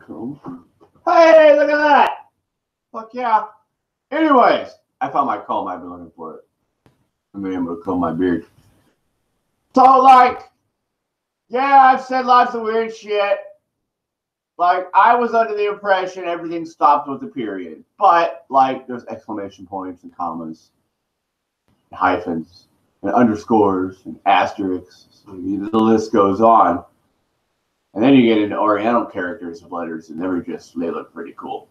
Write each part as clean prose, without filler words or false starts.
Cool. Hey, look at that! Fuck yeah. Anyways, I found my comb. I've been looking for it. I'm gonna be able to comb my beard. So, like, yeah, I've said lots of weird shit. Like, I was under the impression everything stopped with the period. But, like, there's exclamation points and commas, and hyphens, and underscores, and asterisks. So the list goes on. And then you get into Oriental characters of letters, and they look pretty cool.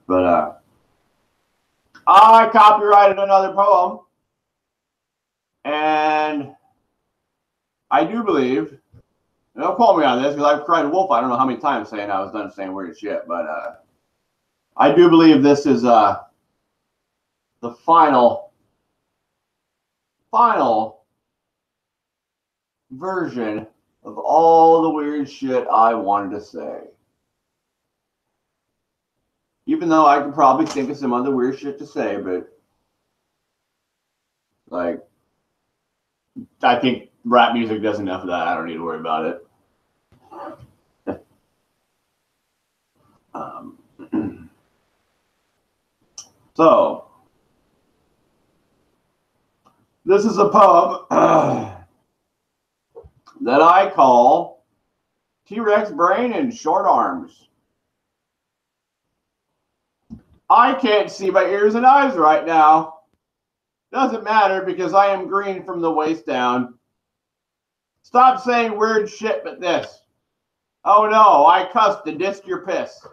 But I copyrighted another poem, and I do believe, and don't quote me on this because I've cried wolf I don't know how many times saying I was done saying weird shit, but I do believe this is the final version of all the weird shit I wanted to say. Even though I could probably think of some other weird shit to say, but like, I think rap music does enough of that. I don't need to worry about it. So, this is a poem that I call T-Rex Brain and Short Arms. I can't see my ears and eyes right now. Doesn't matter because I am green from the waist down. Stop saying weird shit but this. Oh no, I cussed and dissed your piss.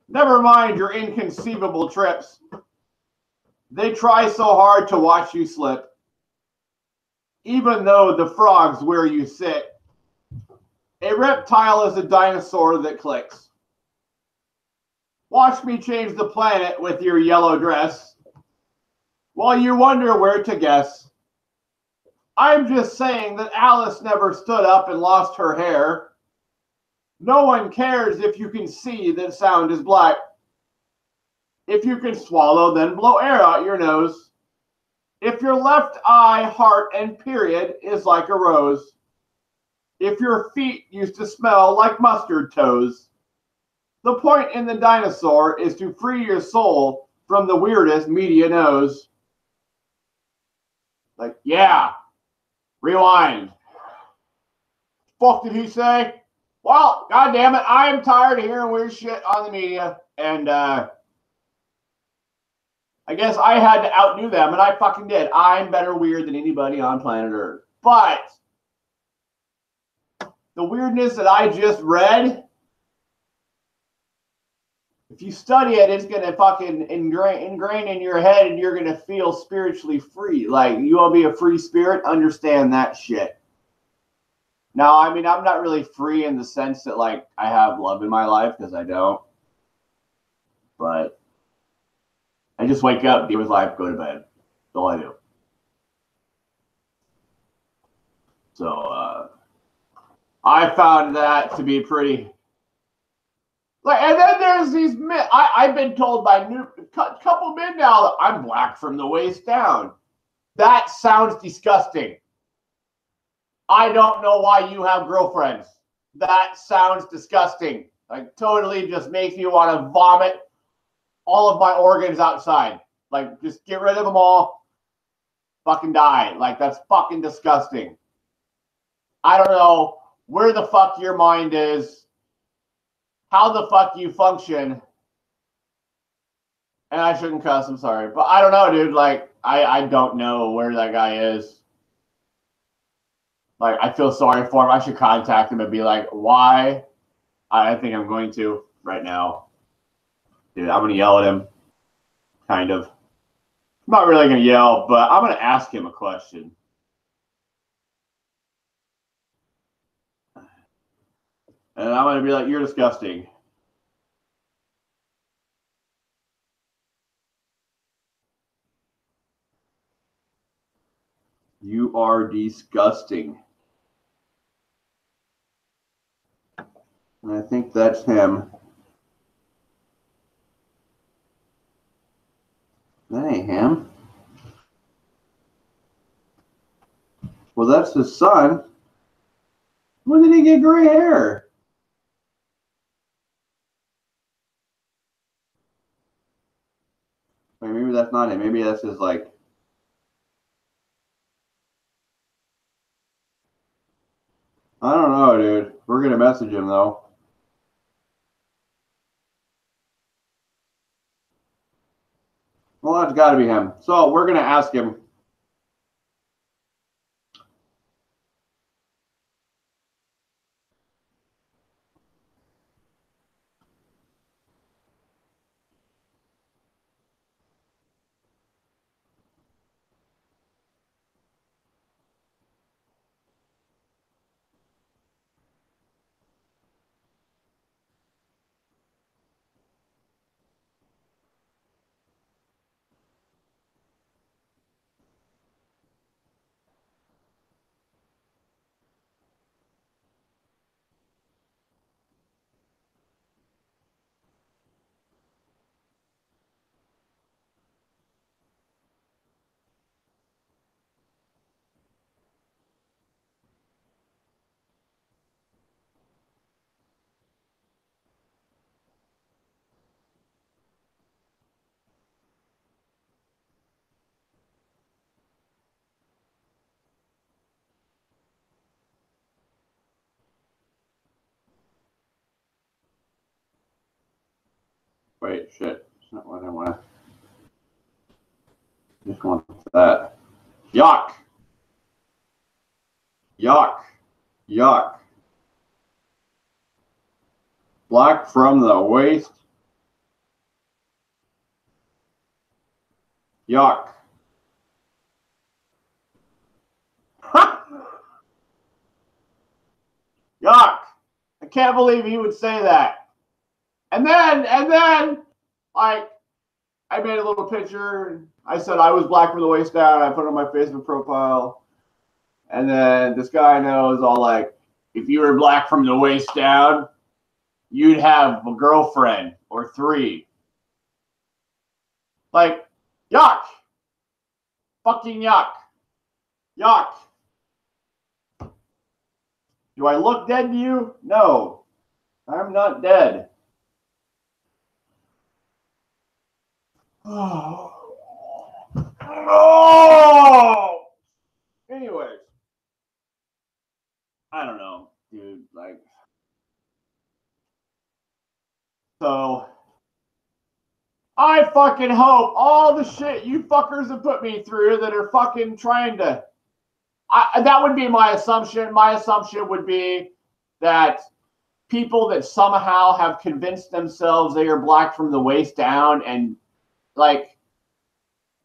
Never mind your inconceivable trips. They try so hard to watch you slip. Even though the frog's where you sit. A reptile is a dinosaur that clicks. Watch me change the planet with your yellow dress. While you wonder where to guess. I'm just saying that Alice never stood up and lost her hair. No one cares if you can see that sound is black. If you can swallow, then blow air out your nose. If your left eye, heart, and period is like a rose. If your feet used to smell like mustard toes. The point in the dinosaur is to free your soul from the weirdest media knows. Like, yeah. Rewind. Fuck did he say? Well, goddamn it, I am tired of hearing weird shit on the media, and I guess I had to outdo them, and I fucking did. I'm better weird than anybody on planet Earth. But the weirdness that I just read, if you study it, it's gonna fucking ingrain in your head, and you're gonna feel spiritually free. Like, you want to be a free spirit? Understand that shit. Now, I mean, I'm not really free in the sense that, like, I have love in my life, because I don't. But I just wake up, deal with life, go to bed. That's all I do. So, I found that to be pretty... Like, and then there's these men. I've been told by a couple men now that I'm black from the waist down. That sounds disgusting. I don't know why you have girlfriends. That sounds disgusting. Like, totally just makes me want to vomit all of my organs outside. Like, just get rid of them all. Fucking die. Like, that's fucking disgusting. I don't know where the fuck your mind is, how the fuck you function. And I shouldn't cuss, I'm sorry. But I don't know, dude. Like, I don't know where that guy is. Like, I feel sorry for him. I should contact him and be like, why? I think I'm going to right now. Dude, I'm going to yell at him. Kind of. I'm not really going to yell, but I'm going to ask him a question. And I'm going to be like, you're disgusting. You are disgusting. And I think that's him. That ain't him. Well, that's his son. When did he get gray hair? Wait, maybe that's not it. Maybe that's his like. I don't know, dude. We're gonna message him though. Well, that's got to be him. So we're gonna ask him. Wait, shit. It's not what I want. Just want that. Yuck. Yuck. Yuck. Black from the waist. Yuck. Yuck. I can't believe he would say that. And then, like, I made a little picture. I said I was black from the waist down. I put it on my Facebook profile. And then this guy I know is all like, if you were black from the waist down, you'd have a girlfriend or 3. Like, yuck. Fucking yuck. Yuck. Do I look dead to you? No. I'm not dead. Oh. Anyways. I don't know, dude. Like, so I fucking hope all the shit you fuckers have put me through that are fucking trying to. That would be my assumption. My assumption would be that people that somehow have convinced themselves they are black from the waist down, and like,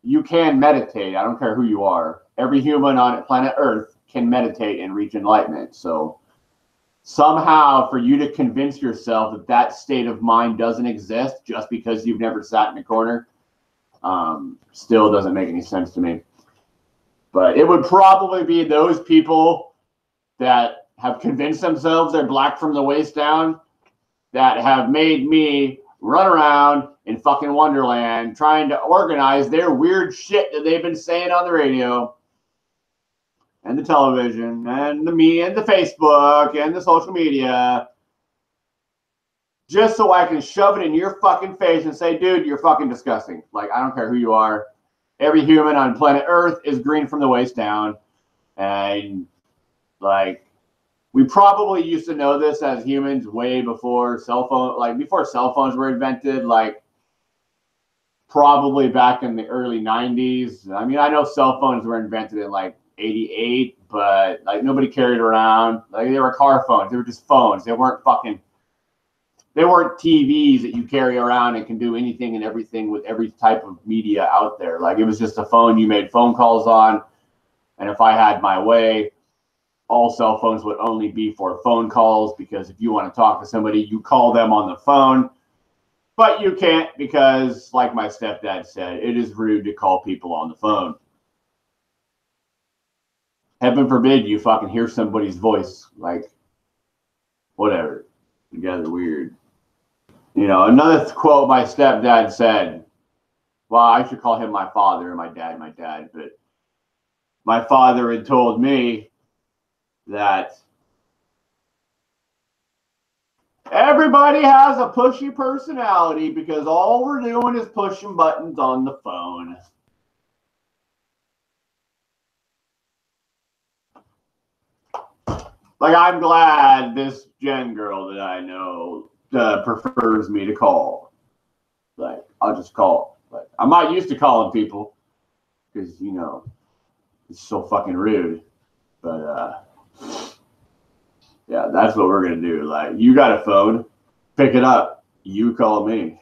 you can meditate. I don't care who you are. Every human on planet Earth can meditate and reach enlightenment. So somehow for you to convince yourself that that state of mind doesn't exist just because you've never sat in a corner still doesn't make any sense to me. But it would probably be those people that have convinced themselves they're black from the waist down that have made me run around in fucking Wonderland trying to organize their weird shit that they've been saying on the radio and the television and the me and the Facebook and the social media, just so I can shove it in your fucking face and say, dude, you're fucking disgusting. Like, I don't care who you are. Every human on planet Earth is green from the waist down. And like, we probably used to know this as humans way before cell phones were invented, like probably back in the early 90s. I mean, I know cell phones were invented in like 88, but like nobody carried around. Like, they were car phones. They were just phones. They weren't TVs that you carry around and can do anything and everything with every type of media out there. Like, it was just a phone you made phone calls on. And if I had my way, all cell phones would only be for phone calls, because if you want to talk to somebody, you call them on the phone. But you can't, because like my stepdad said, it is rude to call people on the phone. Heaven forbid you fucking hear somebody's voice. Like, whatever. You guys are weird. You know, another quote my stepdad said, well, I should call him my father and my dad, but my father had told me that Everybody has a pushy personality because all we're doing is pushing buttons on the phone. Like, I'm glad this Jen girl that I know prefers me to call. Like, I'll just call. Like, I'm not used to calling people because, you know, it's so fucking rude. But, yeah, that's what we're going to do. Like, you got a phone, pick it up. You call me.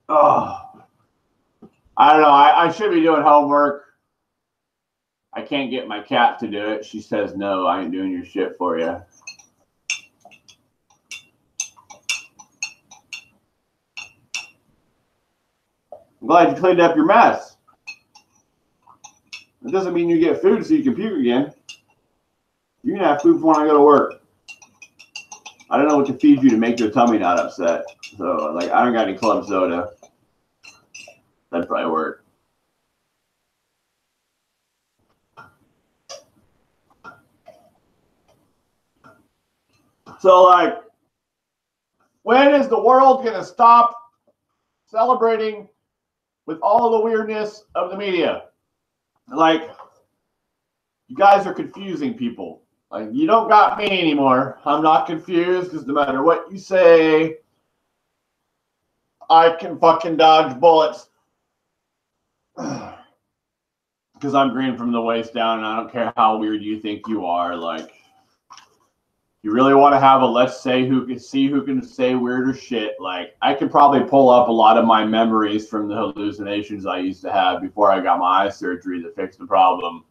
Oh, I don't know. I should be doing homework. I can't get my cat to do it. She says, no, I ain't doing your shit for you. I'm glad you cleaned up your mess. It doesn't mean you get food so you can puke again. You can have food when I go to work. I don't know what to feed you to make your tummy not upset. So, like, I don't got any club soda. That'd probably work. So, like, when is the world going to stop celebrating with all the weirdness of the media? Like, you guys are confusing people. Like, you don't got me anymore. I'm not confused because no matter what you say, I can fucking dodge bullets. Because I'm green from the waist down and I don't care how weird you think you are. Like, you really want to have a let's say who can say weirder shit. Like, I could probably pull up a lot of my memories from the hallucinations I used to have before I got my eye surgery that fixed the problem.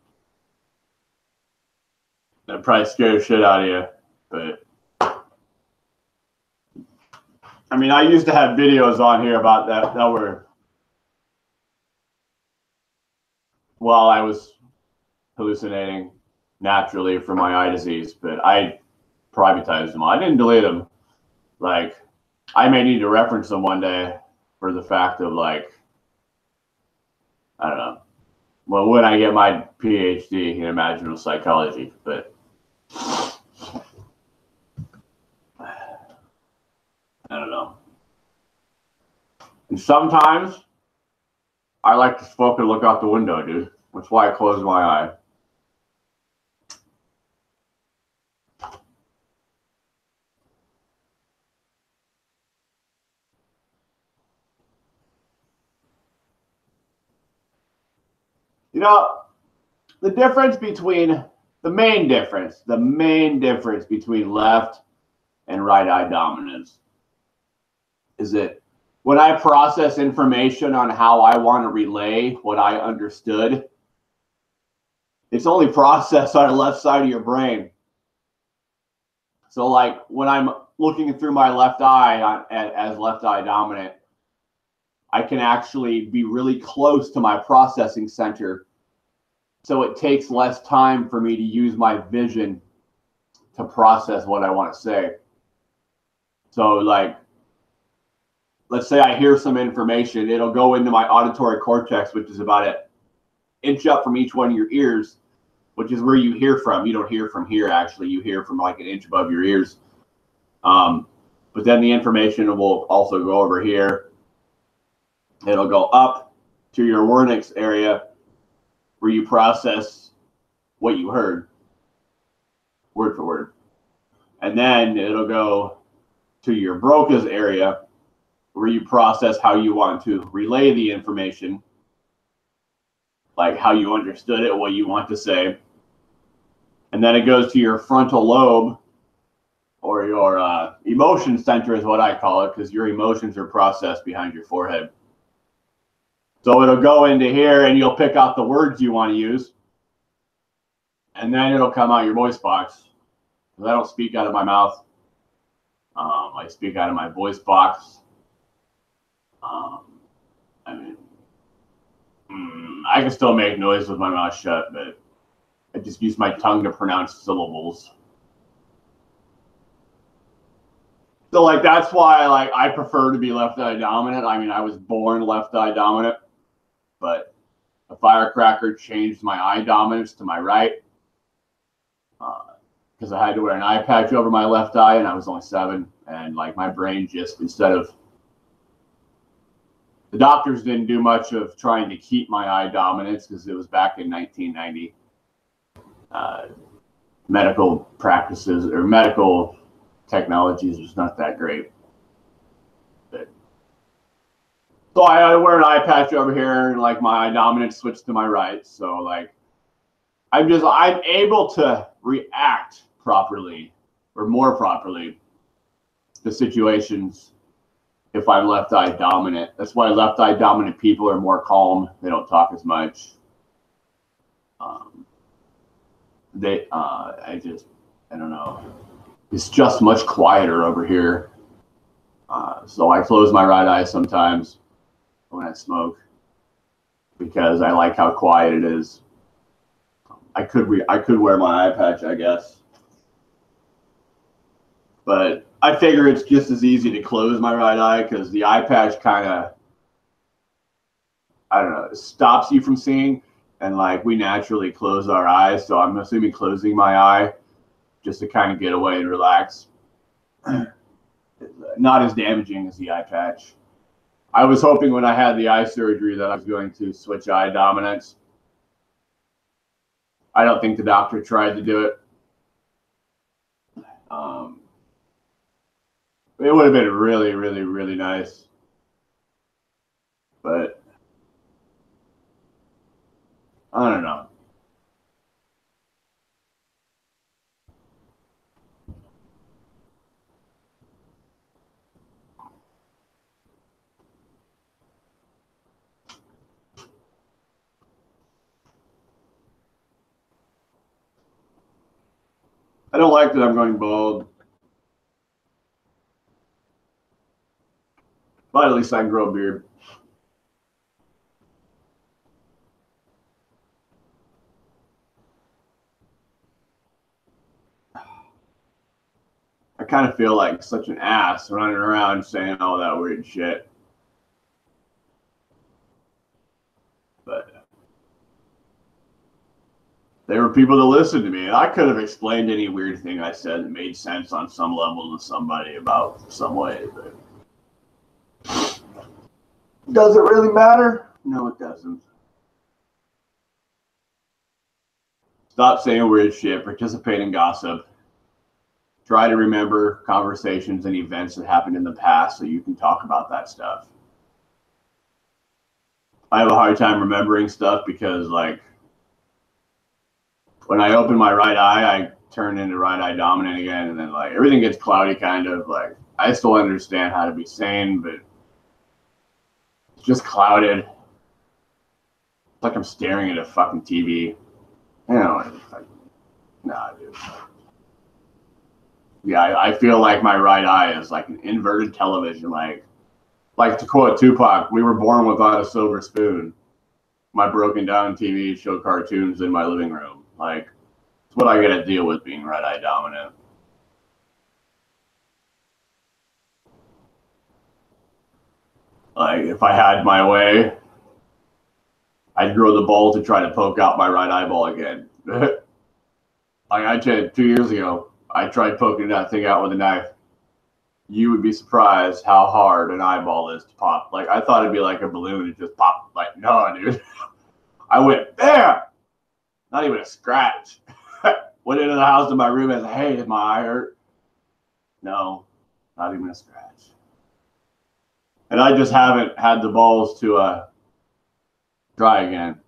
That probably scare the shit out of you. But I mean, I used to have videos on here about that were while I was hallucinating naturally from my eye disease, but I privatized them. I didn't delete them. Like, I may need to reference them one day for the fact of, like, I don't know. Well, when I get my PhD in imaginal psychology, but I don't know. And sometimes I like to smoke and look out the window, dude. That's why I close my eye. You know, the main difference between left and right eye dominance is that when I process information on how I want to relay what I understood, it's only processed on the left side of your brain. So, like, when I'm looking through my left eye as left eye dominant, I can actually be really close to my processing center. So it takes less time for me to use my vision to process what I want to say. So, like, let's say I hear some information, it'll go into my auditory cortex, which is about an inch up from each one of your ears, which is where you hear from. You don't hear from here, actually. You hear from like an inch above your ears. But then the information will also go over here. It'll go up to your Wernicke's area where you process what you heard, word for word. And then it'll go to your Broca's area where you process how you want to relay the information, like how you understood it, what you want to say. And then it goes to your frontal lobe, or your emotion center is what I call it, because your emotions are processed behind your forehead. So it'll go into here and you'll pick out the words you want to use. And then it'll come out your voice box. Because I don't speak out of my mouth. I speak out of my voice box. I mean, I can still make noise with my mouth shut, but I just use my tongue to pronounce syllables. So, like, that's why, like, I prefer to be left eye dominant. I mean, I was born left eye dominant, but a firecracker changed my eye dominance to my right because I had to wear an eye patch over my left eye, and I was only 7. And like my brain just, instead of, the doctors didn't do much of trying to keep my eye dominance because it was back in 1990. Medical practices or medical technologies was not that great. So I had to wear an eye patch over here, and like my eye dominance switched to my right. So like I'm able to react properly or more properly to situations if I'm left eye dominant. That's why left eye dominant people are more calm. They don't talk as much. I don't know. It's just much quieter over here. So I close my right eye sometimes when I smoke because I like how quiet it is. I could wear my eye patch, I guess. But I figure it's just as easy to close my right eye because the eye patch kind of, I don't know, it stops you from seeing. And like we naturally close our eyes. So I'm assuming closing my eye just to kind of get away and relax. Not as damaging as the eye patch. I was hoping when I had the eye surgery that I was going to switch eye dominance. I don't think the doctor tried to do it. It would have been really, really, really nice. But I don't know. I don't like that I'm going bald. But at least I can grow a beard. I kind of feel like such an ass running around saying all that weird shit. But there were people that listened to me, and I could have explained any weird thing I said that made sense on some level to somebody about some way. But does it really matter? No, it doesn't. Stop saying weird shit. Participate in gossip. Try to remember conversations and events that happened in the past so you can talk about that stuff. I have a hard time remembering stuff because, like, when I open my right eye, I turn into right eye dominant again, and then, like, everything gets cloudy, kind of. Like, I still understand how to be sane, but it's just clouded. It's like I'm staring at a fucking TV. You know, like, nah, dude. Yeah, I feel like my right eye is like an inverted television. Like to quote Tupac, we were born without a silver spoon. My broken down TV showed cartoons in my living room. Like, it's what I got to deal with being right eye dominant. Like, if I had my way, I'd grow the ball to try to poke out my right eyeball again. Like I did 2 years ago. I tried poking that thing out with a knife. You would be surprised how hard an eyeball is to pop. Like, I thought it'd be like a balloon. It just popped. Like, no, dude. I went, there! Not even a scratch. Went into the house in my room and said, hey, did my eye hurt? No, not even a scratch. And I just haven't had the balls to try again.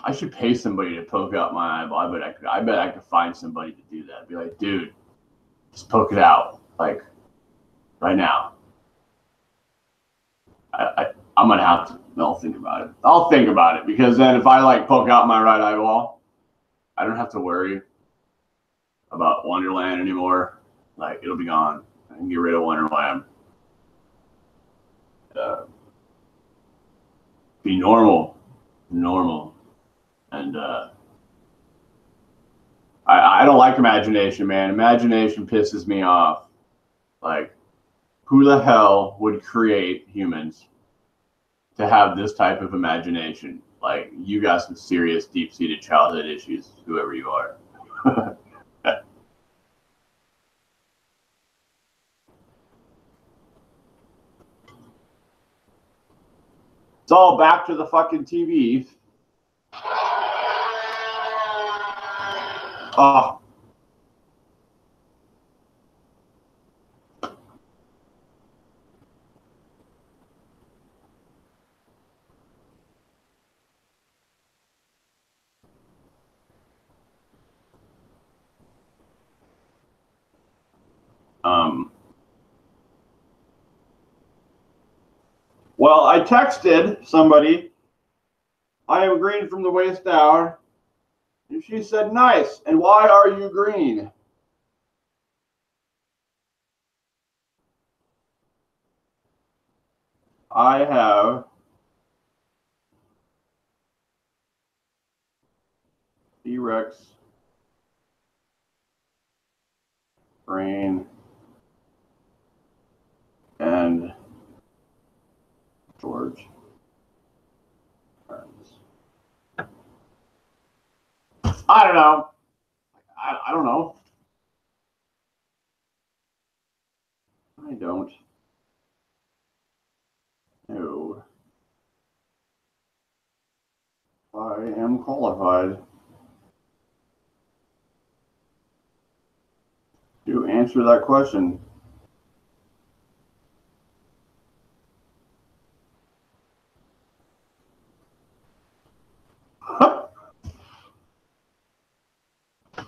I should pay somebody to poke out my eyeball. I bet I could find somebody to do that. Be like, dude, just poke it out, like, right now. I'm gonna have to. I'll think about it. I'll think about it because then if I like poke out my right eyeball, I don't have to worry about Wonderland anymore. Like, it'll be gone. I can get rid of Wonderland. Be normal. And I don't like imagination, man. Imagination pisses me off. Like, who the hell would create humans to have this type of imagination. Like, you got some serious deep-seated childhood issues, whoever you are. It's all back to the fucking TV. Oh. Well, I texted somebody, I am green from the waist down, and she said, nice. And why are you green? I have T-Rex brain and George Burns. I don't know. I don't know. I don't know. I am qualified to answer that question.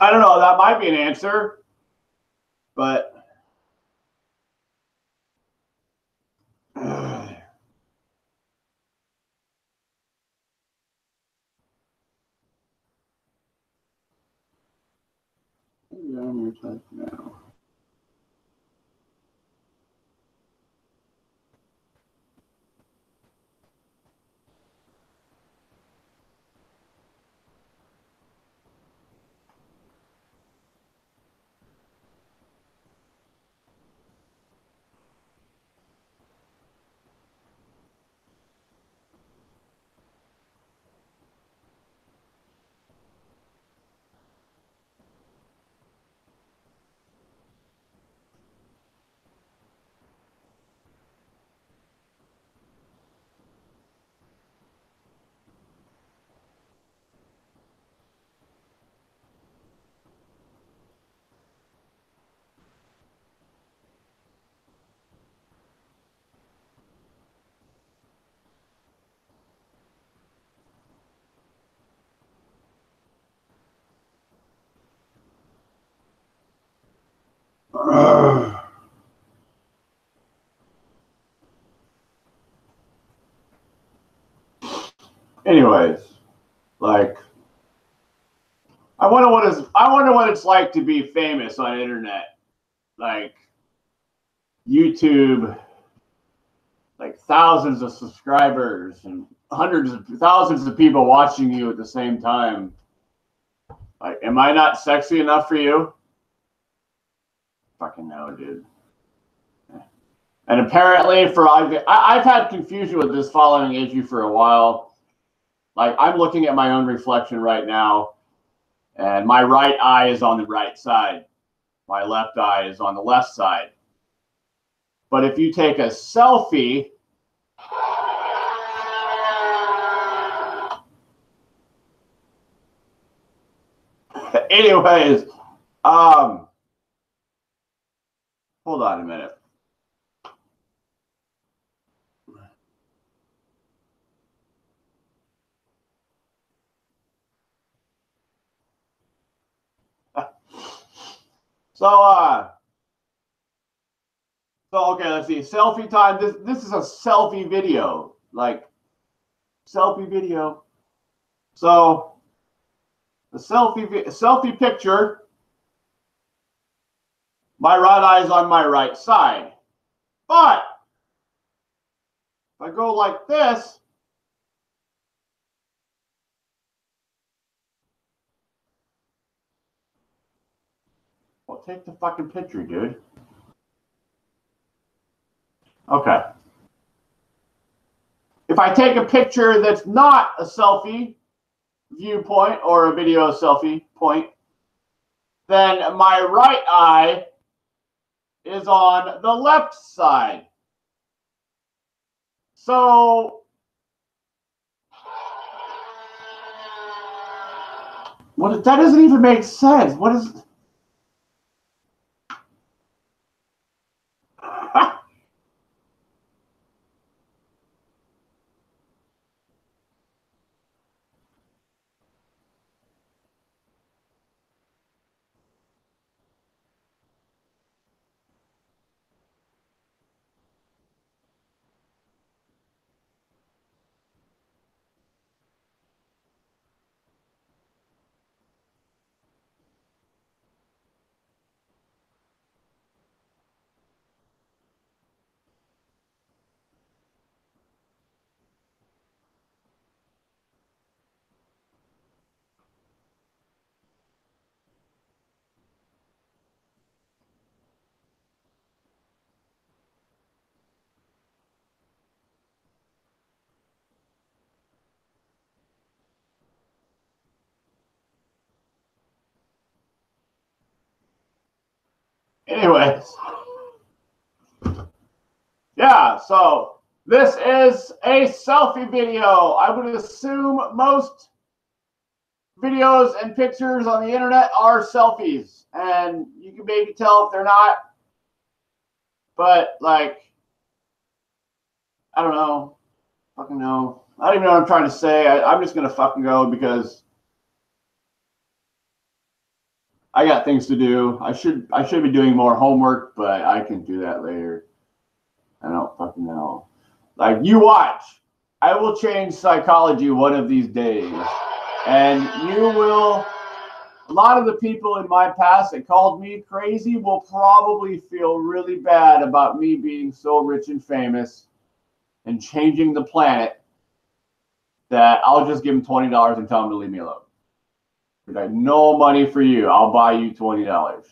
I don't know. That might be an answer, but maybe I'm your type now. Anyways, like, I wonder what it's like to be famous on the internet, like YouTube, like thousands of subscribers and hundreds of thousands of people watching you at the same time. Like, am I not sexy enough for you? Fucking no, dude. And apparently, I've had confusion with this following issue for a while. Like, I'm looking at my own reflection right now, and my right eye is on the right side. My left eye is on the left side. But if you take a selfie, anyways, hold on a minute. So okay, let's see. Selfie time. This is a selfie video. Like, selfie video. So the selfie picture, my right eye is on my right side. But if I go like this, well, take the fucking picture, dude. Okay. If I take a picture that's not a selfie viewpoint or a video selfie point, then my right eye is on the left side. So that doesn't even make sense. What is anyways? Yeah, so this is a selfie video. I would assume most videos and pictures on the internet are selfies, and you can maybe tell if they're not, but like, I don't know, fucking know. I don't even know what I'm trying to say. I'm just gonna fucking go because I got things to do. I should be doing more homework, but I can do that later. I don't fucking know. Like, you watch. I will change psychology one of these days. And you will, a lot of the people in my past that called me crazy will probably feel really bad about me being so rich and famous and changing the planet that I'll just give them $20 and tell them to leave me alone. If I have no money for you, I'll buy you $20.